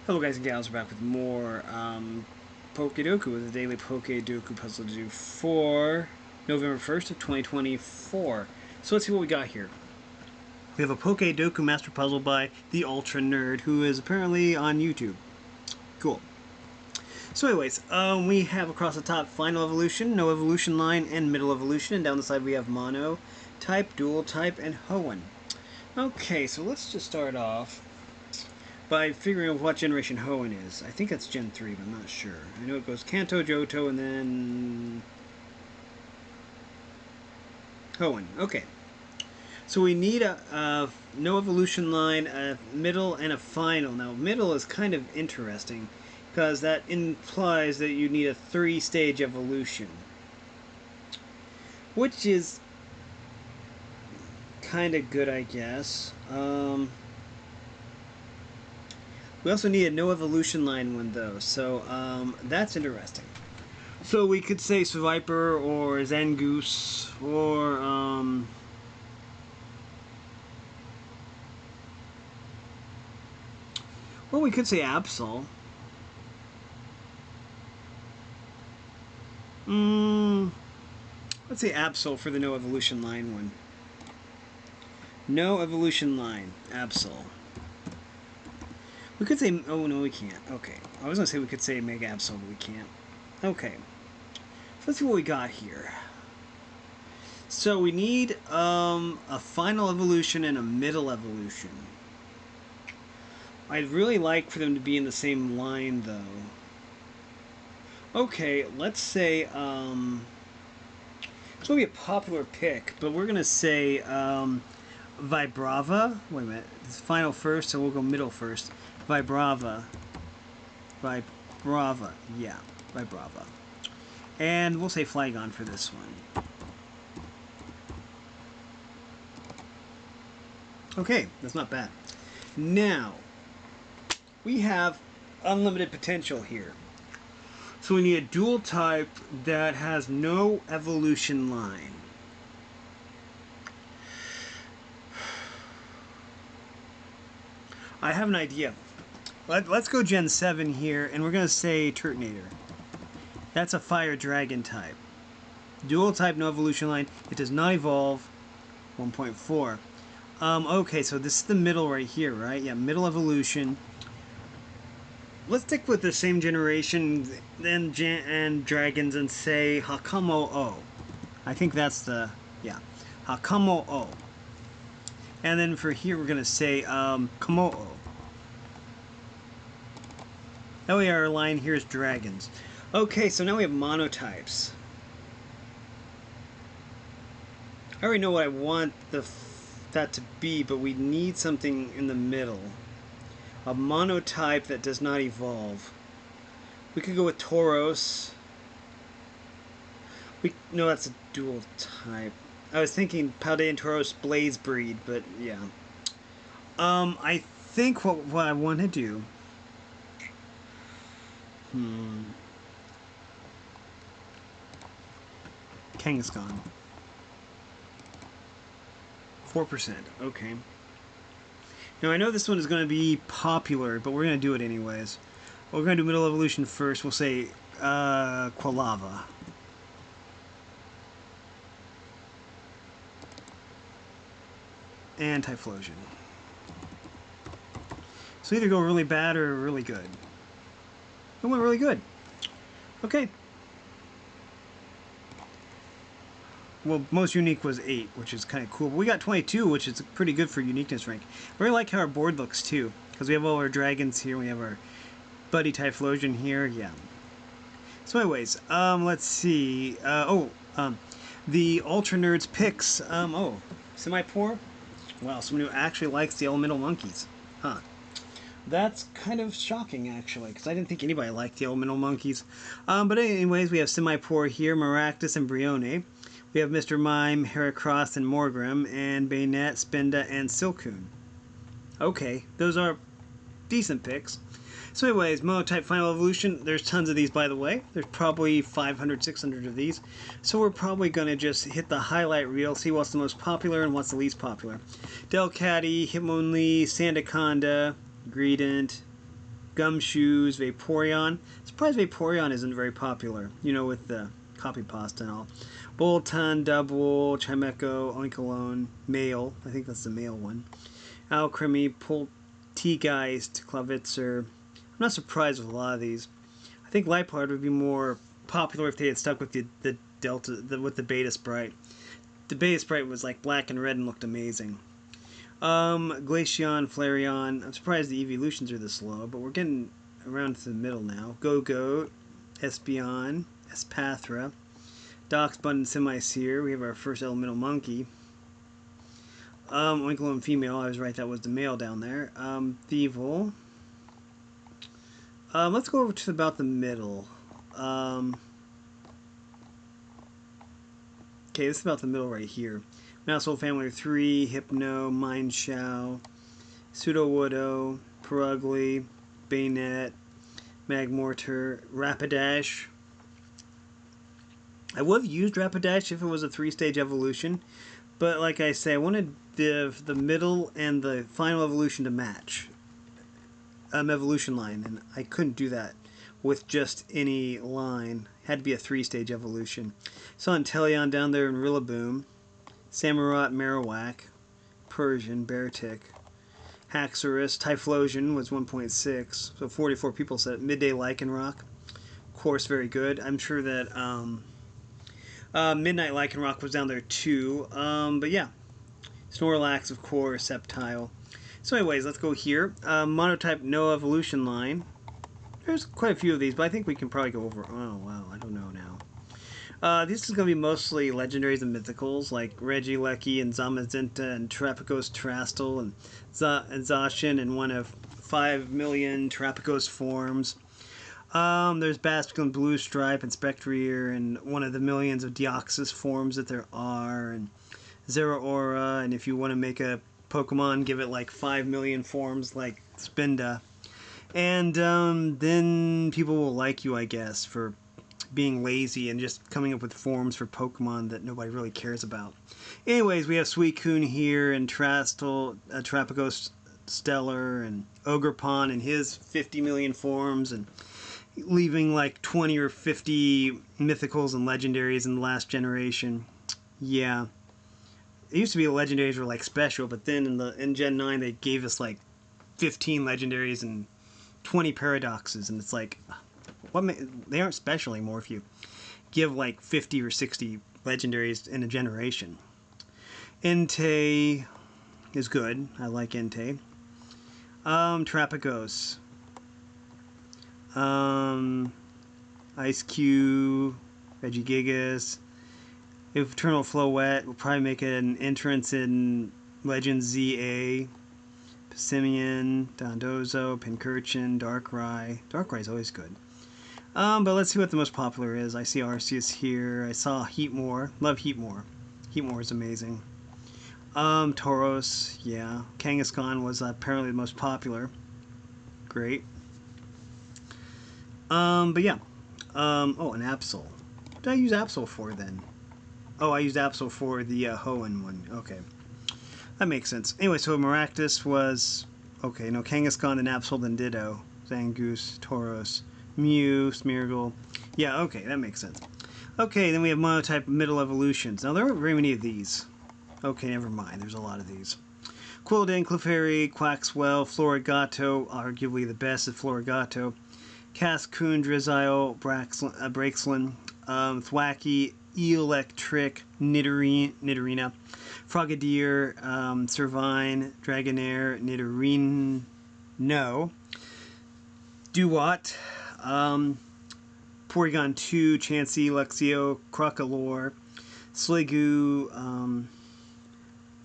Hello guys and gals, we're back with more Pokedoku with a daily Pokedoku puzzle to do for November 1st of 2024. So let's see what we got here. We have a Pokedoku Master Puzzle by the Ultra Nerd, who is apparently on YouTube. Cool. So anyways, we have across the top Final Evolution, No Evolution Line, and Middle Evolution, and down the side we have Mono Type, Dual Type, and Hoenn. Okay, so let's just start off by figuring out what generation Hoenn is. I think that's Gen 3, but I'm not sure. I know it goes Kanto, Johto, and then Hoenn. Okay. So we need a no evolution line, a middle, and a final. Now, middle is kind of interesting because that implies that you need a 3-stage evolution, which is kind of good, I guess. We also need a no evolution line one though, so that's interesting. So we could say Seviper or Zangoose or well, we could say Absol. Let's say Absol for the no evolution line one. No evolution line, Absol. We could say, oh no, we can't. Okay, I was gonna say we could say Mega Absol, but we can't. Okay, so let's see what we got here. So we need a final evolution and a middle evolution. I'd really like for them to be in the same line, though. Okay, let's say it's gonna be a popular pick, but we're gonna say Vibrava. Wait a minute, it's final first, so we'll go middle first. Vibrava. Vibrava. Yeah, Vibrava. And we'll say Flygon for this one. Okay, that's not bad. Now, we have unlimited potential here. So we need a dual type that has no evolution line. I have an idea. Let's go Gen 7 here, and we're going to say Turtonator. That's a Fire Dragon type. Dual type, no evolution line. It does not evolve. 1.4. Okay, so this is the middle right here, right? Yeah, middle evolution. Let's stick with the same generation and dragons and say Hakamo-O. I think that's the, yeah, Hakamo-O. And then for here we're going to say Kamo-O. That way our line here is dragons. Okay, so now we have monotypes. I already know what I want that to be, but we need something in the middle. A monotype that does not evolve. We could go with Tauros. No, that's a dual type. I was thinking Paldean and Tauros Blaze breed, but yeah. I think what I want to do. Kangaskhan. 4%. Okay. Now I know this one is going to be popular, but we're going to do it anyways. We're going to do middle evolution first. We'll say Quilava. And Typhlosion. So either go really bad or really good. It went really good. Okay. Well, most unique was 8, which is kind of cool. But we got 22, which is pretty good for uniqueness rank. I really like how our board looks, too. Because we have all our dragons here. We have our Buddy Typhlosion here. Yeah. So anyways, let's see. The Ultra Nerds picks. Semi-Poor? Wow, someone who actually likes the elemental monkeys. Huh. That's kind of shocking, actually, because I didn't think anybody liked the elemental monkeys. But anyways, we have Semi-Poor here, Maractus, and Brione. We have Mr. Mime, Heracross, and Morgrem, and Bayonet, Spinda, and Silcoon. Okay, those are decent picks. So anyways, Monotype Final Evolution, there's tons of these, by the way. There's probably 500, 600 of these. So we're probably going to just hit the highlight reel, see what's the most popular and what's the least popular. Delcatty, Hitmonlee, Sandaconda, Greedent, Gumshoes, Vaporeon. Surprised Vaporeon isn't very popular, you know, with the copy pasta and all. Bolton, Double, Chimecho, Oinkalone, male. I think that's the male one. Alcremie, Poltegeist, Clavitzer. I'm not surprised with a lot of these. I think Liepard would be more popular if they had stuck with the Delta, with the Beta Sprite. The Beta Sprite was like black and red and looked amazing. Glaceon, Flareon. I'm surprised the evolutions are this slow, but we're getting around to the middle now. Go-Goat, Espeon, Espathra, Doxbun, and Semi-Seer. We have our first elemental monkey. Oinkalone female. I was right, that was the male down there. Thievul. Let's go over to about the middle. Okay, this is about the middle right here. Mousehold Family 3, Hypno, Mindshow, Sudowoodo, Perugly, Bayonet, Magmortar, Rapidash. I would have used Rapidash if it was a 3-stage evolution, but like I say, I wanted the middle and the final evolution to match. Evolution line, and I couldn't do that with just any line. Had to be a 3-stage evolution. Saw Inteleon down there in Rillaboom. Samurott, Marowak, Persian, Beartick, Haxorus, Typhlosion was 1.6, so 44 people said it. Midday Lycanroc, of course, very good. I'm sure that Midnight Lycanroc was down there too, but yeah. Snorlax, of course, Sceptile. So anyways, let's go here. Monotype, no evolution line. There's quite a few of these, but I think we can probably go over... Oh, wow, I don't know now. This is going to be mostly legendaries and mythicals, like Regieleki and Zamazenta and Terrapagos Terastal and Zacian and one of 5 million Terrapagos forms. There's Basculin, Blue Stripe, and Spectrier, and one of the millions of Deoxys forms that there are, and Zeraora, and if you want to make a Pokemon, give it like 5 million forms like Spinda. And then people will like you, I guess, for being lazy and just coming up with forms for Pokemon that nobody really cares about. Anyways, we have Suicune here, and Terastal, Terrapagos Stellar, and Ogerpon and his 50 million forms, and leaving like 20 or 50 mythicals and legendaries in the last generation. Yeah. It used to be the legendaries were like special, but then in Gen 9 they gave us like 15 legendaries and 20 paradoxes, and it's like, they aren't special anymore if you give like 50 or 60 legendaries in a generation. Entei is good. I like Entei. Terrapagos. Ice-Q, Regigigas. Eternal Floette will probably make an entrance in Legends ZA. Passimian, Dondozo, Pincurchin, Darkrai. Darkrai's always good. But let's see what the most popular is. I see Arceus here. I saw Heatmore. Love Heatmore. Heatmore is amazing. Tauros, yeah. Kangaskhan was apparently the most popular. Great. But yeah. Oh, an Absol. What did I use Absol for then? Oh, I used Absol for the Hoenn one. Okay. That makes sense. Anyway, so Maractus was... Okay, no, Kangaskhan, then Absol, then Ditto. Zangoose, Tauros, Mew, Smeargle. Yeah, okay, that makes sense. Okay, then we have Monotype Middle Evolutions. Now, there aren't very many of these. Okay, never mind. There's a lot of these. Quilladin, Clefairy, Quaxwell, Florigato, arguably the best is Florigato. Cascoon, Drizzile, Braixlin, Thwackey, Electric, Nidorina, Frogadier, Servine, Dragonair, Nidorino, Duat, Porygon 2, Chansey, Luxio, Crocolore, Sliggoo,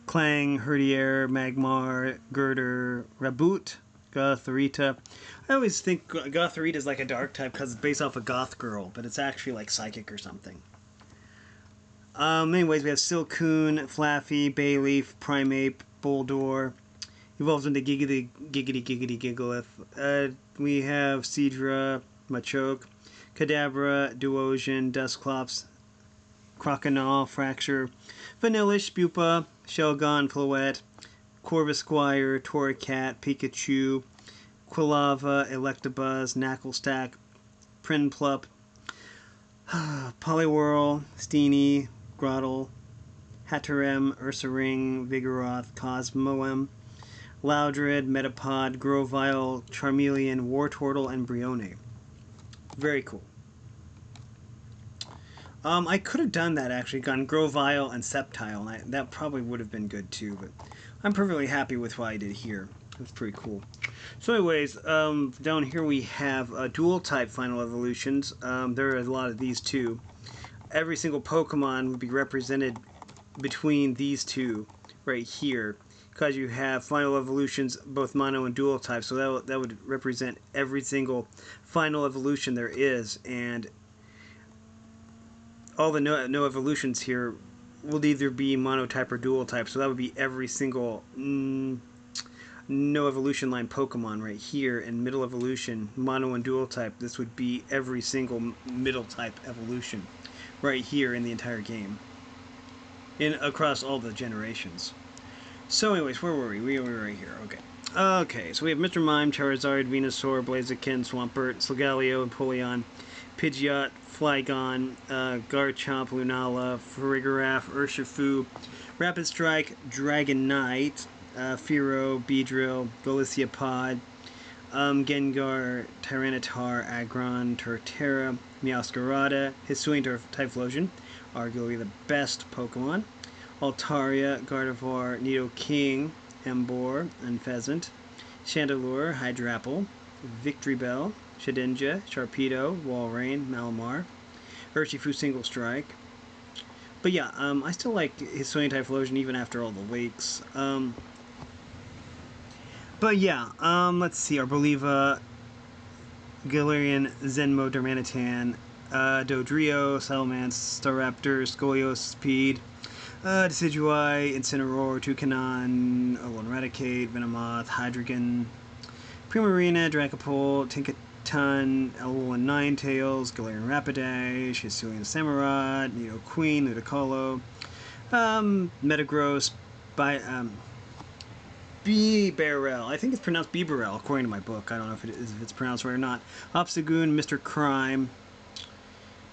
Clang, Herdier, Magmar, Girder, Raboot, Gothorita. I always think Gothorita is like a dark type because it's based off a goth girl, but it's actually like psychic or something. Anyways, we have Silcoon, Flaffy, Bayleaf, Primeape, Boldore. Evolves into Giggity Gigalith. We have Seadra, Machoke, Kadabra, Duosion, Dusclops, Croconaw, Fracture, Vanillish, Pupa, Shelgon, Floette, Corvisquire, Torracat, Pikachu, Quilava, Electabuzz, Knacklestack, Prinplup, Poliwhirl, Steenie, Grottle, Hatterem, Ursaring, Vigoroth, Cosmoem, Loudred, Metapod, Grovyle, Charmeleon, Wartortle, and Brione. Very cool. I could have done that actually, gone Grovyle and Sceptile, and that probably would have been good too, but I'm perfectly happy with what I did here. That's pretty cool. So anyways, down here we have dual type final evolutions. There are a lot of these too. Every single Pokemon would be represented between these two right here, because you have final evolutions both mono and dual type, so that would represent every single final evolution there is, and all the no evolutions here will either be monotype or dual type, so that would be every single no evolution line Pokemon right here. In middle evolution, mono and dual type, this would be every single middle type evolution right here in the entire game, across all the generations. So anyways, where were we? We were right here. Okay, so we have Mr. Mime, Charizard, Venusaur, Blaziken, Swampert, Solgaleo, Empoleon, Pidgeot, Flygon, Garchomp, Lunala, Farigiraf, Urshifu, Rapid Strike, Dragonite, Fearow, Beedrill, Golisopod, Gengar, Tyranitar, Aggron, Torterra, Meowscarada, Hisuian Typhlosion, arguably the best Pokemon, Altaria, Gardevoir, Nidoking, Emboar, and Pheasant, Chandelure, Hydrapple, Victreebel, Shedinja, Sharpedo, Walrein, Malamar, Urshifu Single Strike. But yeah, I still like Hisuian Typhlosion even after all the leaks. But yeah, let's see. Arboliva, Galarian, Zenmo, Darmanitan, Dodrio, Salamence, Staraptor, Scoliosis, Speed, Decidueye, Incineroar, Toucanon, Alolan Raticate, Venomoth, Hydreigon, Primarina, Dracopult, Tinkaton, Alolan Ninetales, Galarian Rapidash, Hisuian Samurott, Nidoqueen, Ludicolo, Metagross, Bibarel. I think it's pronounced Bibarel, according to my book. I don't know if it's pronounced right or not. Obstagoon, Mr. Crime.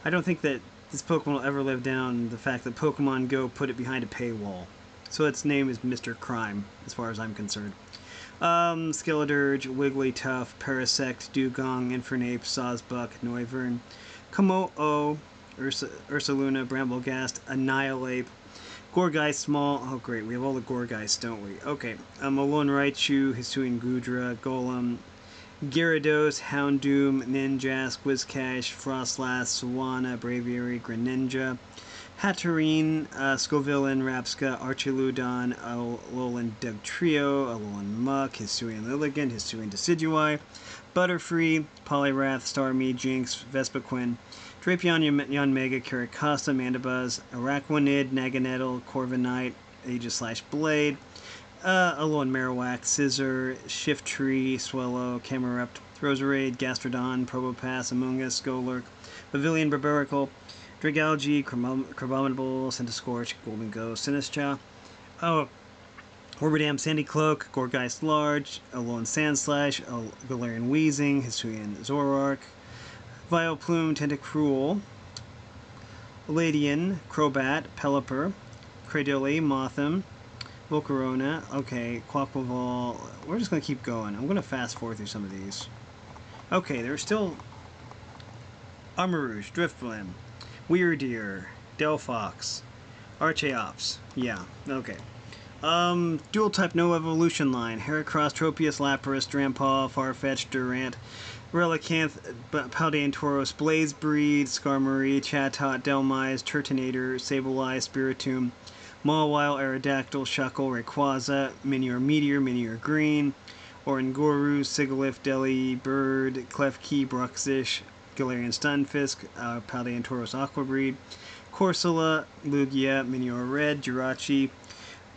I don't think that this Pokemon will ever live down the fact that Pokemon Go put it behind a paywall. So its name is Mr. Crime, as far as I'm concerned. Skeledirge, Wigglytuff, Parasect, Dugong, Infernape, Sawsbuck, Noivern, Komo-o, Ursaluna, Bramblegast, Annihilate, Gourgeist Small. Oh great, we have all the Gourgeist, don't we? Okay. Alolan Raichu, Hisuian Goodra, Golem, Gyarados, Houndoom, Ninjask, Whiscash, Frostlass, Swanna, Braviary, Greninja, Hatterene, Scovillain, Rapska, Archiludon, Alolan Dugtrio, Alolan Muck, Hisuian Lilligant, Hisuian Decidueye, Butterfree, Poliwrath, Starmie, Jinx, Vespiquen, Drapion, Yanmega, Caracosta, Mandibuzz, Araquanid, Naganadel, Corviknight, Aegis/Blade, Alolan Marowak, Scizor, Shiftry, Swellow, Camerupt, Roserade, Gastrodon, Probopass, Amoonguss, Golurk, Pavilion, Barbaracle, Dragalge, Crabominable, Centiskorch, Golden Ghost, Sinistcha, Orbidam, Sandy Cloak, Gourgeist Large, Alolan Sandslash, Galarian Weezing, Hisuian Zoroark, Vileplume, Tentacruel, Ladian, Crobat, Pelipper, Cradily, Mothim, Volcarona, okay, Quaquaval. We're just going to keep going. I'm going to fast forward through some of these. Okay, there's still Armarouge, Drifblim, Weirdeer, Delphox, Archeops. Yeah, okay. Dual type no evolution line. Heracross, Tropius, Lapras, Drampaw, Farfetch'd, Durant, Relicanth, Paldean Tauros, Blazebreed, Skarmory, Chatot, Delmise, Turtonator, Sableye, Spiritomb, Mawile, Aerodactyl, Shuckle, Rayquaza, Minior Meteor, Minior Green, Oranguru, Sigilyph, Delibird, Klefki, Bruxish, Galarian Stunfisk, Paldean Tauros Aquabreed, Corsola, Lugia, Minior Red, Jirachi,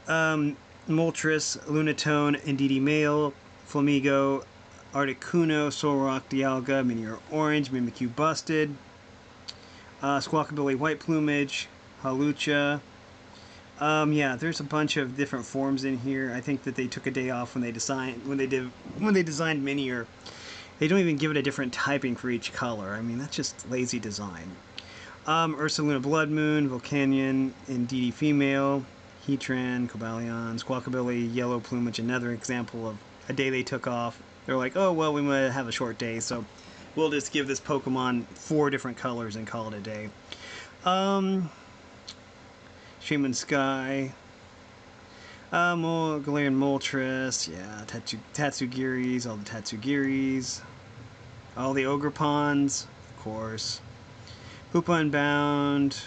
Moltres, Lunatone, Indeedee Male, Flamigo, Articuno, Solrock, Dialga, Minior Orange, Mimikyu Busted, Squawkabilly White Plumage, Halucha, Yeah, there's a bunch of different forms in here. I think that they took a day off when they designed Minior. They don't even give it a different typing for each color. I mean, that's just lazy design. Ursaluna Blood Moon, Volcanion, Indeedee Female, Heatran, Cobalion, Squawkabilly, Yellow Plumage, another example of a day they took off. They're like, oh, well, we might have a short day, so we'll just give this Pokemon 4 different colors and call it a day. Shaman Sky, Galarian Moltres, yeah, Tatsugiris, all the Tatsugiris, all the Ogrepons, of course. Hoopa Unbound.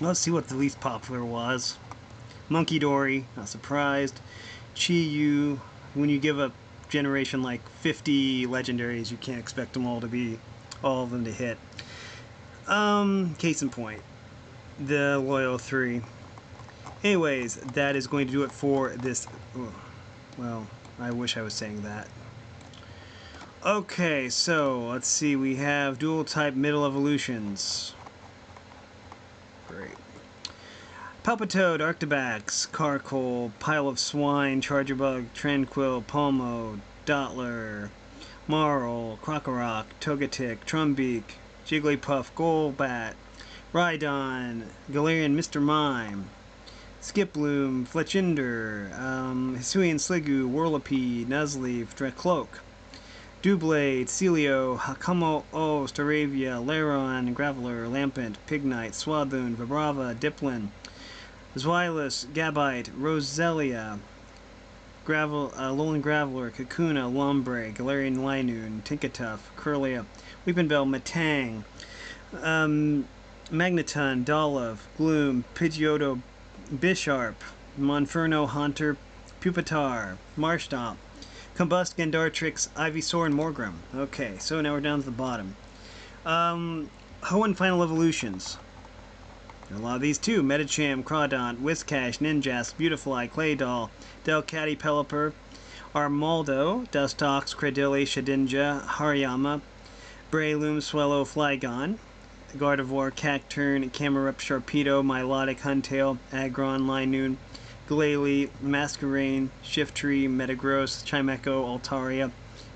Let's see what the least popular was. Monkey Dory, not surprised. Chi-Yu. When you give a generation like 50 legendaries, you can't expect them all of them to hit. Case in point, the Loyal 3. Anyways, that is going to do it for this. Well, I wish I was saying that. Okay, so let's see. We have dual type middle evolutions. Great. Palpitoad, Arctobax, Carkol, Pile of Swine, Chargerbug, Tranquil, Palmo, Dottler, Marl, Krokorok, Togetic, Trumbeak, Jigglypuff, Golbat, Rhydon, Galarian Mr. Mime, Skiploom, Fletchinder, Hisuian Sliggoo, Whirlipede, Nuzleaf, Dracloak, Doublade, Celio, Hakamo O, Staravia, Laron, Graveler, Lampent, Pignite, Swadloon, Vibrava, Diplin, Zweilous, Gabite, Roselia, Alolan Graveler, Kakuna, Lombre, Galarian Linoon, Tinkatuff, Kirlia, Weepinbell, Matang, Magneton, Dolliv, Gloom, Pidgeotto, Bisharp, Monferno, Haunter, Pupitar, Marshtomp, Combust, Gandartrix, Ivysaur, and Morgrem. Okay, so now we're down to the bottom. Hoenn Final Evolutions. A lot of these too. Medicham, Crawdont, Whiscash, Ninjask, Beautifly, Claydol, Delcatty, Pelipper, Armaldo, Dustox, Credilli, Shedinja, Hariyama, Breloom, Swellow, Flygon, Gardevoir, Cacturn, Camerupt, Sharpedo, Milotic, Huntail, Aggron, Linoon, Glalie, Masquerain, Shiftry, Metagross, Chimecho, Altaria,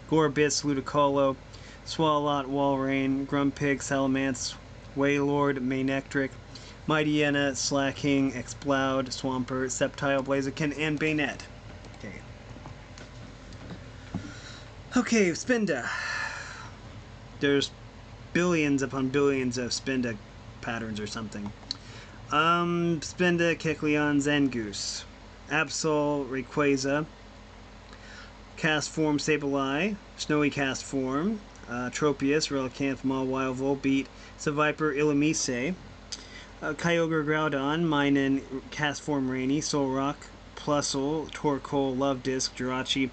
Gorebyss, Ludicolo, Swalot, Walrein, Grumpig, Salamence, Wailord, Manectric, Mightyena, Slacking, Exploud, Swampert, Sceptile, Blaziken, and Bayonet. Okay, Spinda. There's billions upon billions of Spinda patterns or something. Spinda, Kecleon, Zangoose, Absol, Rayquaza, Cast Form, Sableye, Snowy Cast Form, Tropius, Relicanth, Mawile, Volbeat, Seviper, Illumise, Kyogre, Groudon, Minun, Cast Form, Rainy, Solrock, Plusle, Torkoal, Love Disc, Jirachi,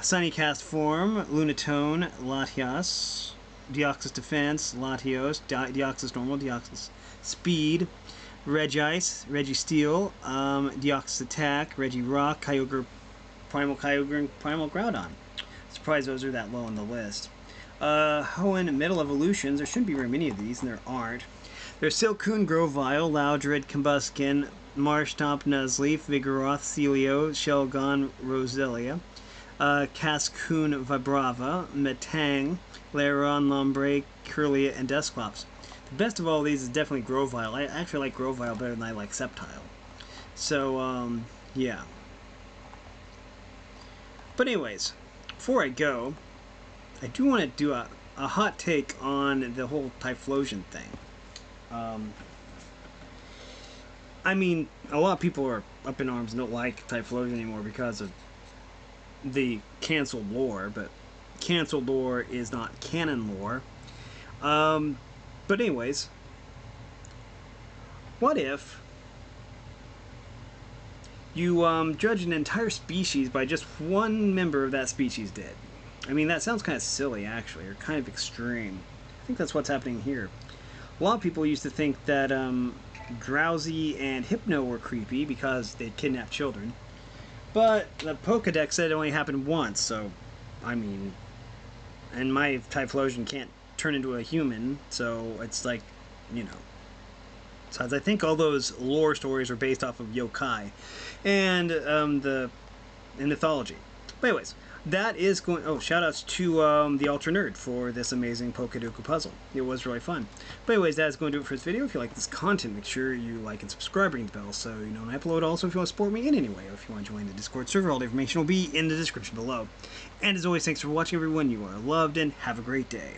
Sunny Cast Form, Lunatone, Latias, Deoxys Defense, Latios, Deoxys Normal, Deoxys Speed, Regice, Registeel, Deoxys Attack, Regirock, Kyogre, and Primal Groudon. Surprised those are that low on the list. Hoenn Middle Evolutions, there shouldn't be very many of these, and there aren't. There's Silcoon, Grovyle, Loudred, Combuskin, Marshtomp, Nuzleaf, Vigoroth, Celio, Shelgon, Roselia, Cascoon, Vibrava, Metang, Lairon, Lombre, Kirlia, and Dusclops. The best of all these is definitely Grovyle. I actually like Grovyle better than I like Sceptile. So, yeah. But anyways, before I go, I do want to do a hot take on the whole Typhlosion thing. I mean, a lot of people are up in arms and don't like Typhlosion anymore because of the canceled lore, but canceled lore is not canon lore. But anyways, what if you judge an entire species by just one member of that species dead? I mean, that sounds kind of silly, actually, or kind of extreme. I think that's what's happening here. A lot of people used to think that Drowsy and Hypno were creepy because they kidnapped children. But the Pokedex said it only happened once, so, I mean, and my Typhlosion can't turn into a human, so it's like, you know. Besides, I think all those lore stories are based off of yokai and the mythology. But anyways, that is going... Oh, shoutouts to the Ultra Nerd for this amazing Pokedoku puzzle. It was really fun. But anyways, that is going to do it for this video. If you like this content, make sure you like and subscribe, ring the bell so you know when I upload. Also, if you want to support me in any way, or if you want to join the Discord server, all the information will be in the description below. And as always, thanks for watching, everyone. You are loved, and have a great day.